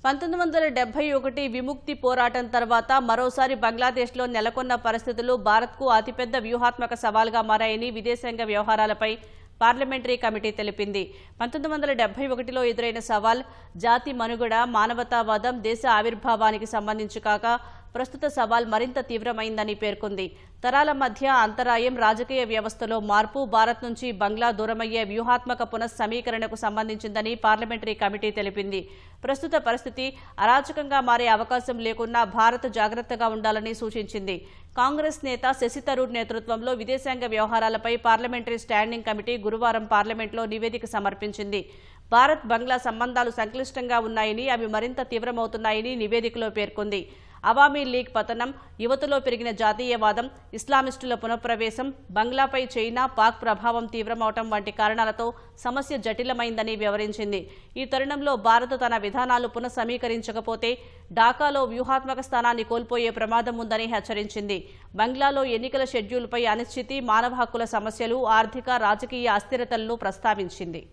1971 విముక్తి పోరాటం తర్వాత మరోసారి బంగ్లాదేశ్లో నెలకొన్న పరిస్థితులు భారత్కు అతిపెద్ద వ్యూహాత్మక సవాల్గా మారాయని విదేశాంగ వ్యవహారాలపై పార్లమెంటరీ కమిటీ తెలిపింది. 1971లో ఎదురైన సవాల్ జాతి మనుగడ, మానవతావాదం, దేశ ఆవిర్భావానికి సంబంధించి కాక ప్రస్తుత సవాల్ మరింత తీవ్రమైందని పేర్కొంది. తరాల మధ్య అంతరాయం, రాజకీయ వ్యవస్థలో మార్పు, భారత్ నుంచి బంగ్లా దూరమయ్యే వ్యూహాత్మక పునఃసమీకరణకు సంబంధించిందని పార్లమెంటరీ కమిటీ తెలిపింది. ప్రస్తుత పరిస్థితి అరాచకంగా మారే అవకాశం లేకున్నా భారత్ జాగ్రత్తగా ఉండాలని సూచించింది. కాంగ్రెస్ నేత శశి థరూర్ నేతృత్వంలో విదేశాంగ వ్యవహారాలపై పార్లమెంటరీ స్టాండింగ్ కమిటీ గురువారం పార్లమెంట్లో నివేదిక సమర్పించింది. భారత్ బంగ్లా సంబంధాలు సంక్లిష్టంగా ఉన్నాయని, అవి మరింత తీవ్రమవుతున్నాయని నివేదికలో పేర్కొంది. అవామీ లీగ్ పతనం, యువతలో పెరిగిన జాతీయవాదం, ఇస్లామిస్టుల పునఃప్రవేశం, బంగ్లాపై చైనా, పాక్ ప్రభావం తీవ్రమవటం వంటి కారణాలతో సమస్య జటిలమైందని వివరించింది. ఈ తరుణంలో భారత్ తన విధానాలు పునఃసమీకరించకపోతే ఢాకాలో వ్యూహాత్మక స్థానాన్ని కోల్పోయే ప్రమాదం ఉందని హెచ్చరించింది. బంగ్లాలో ఎన్నికల షెడ్యూల్పై అనిశ్చితి, మానవ హక్కుల సమస్యలు, ఆర్థిక, రాజకీయ అస్థిరతలను ప్రస్తావించింది.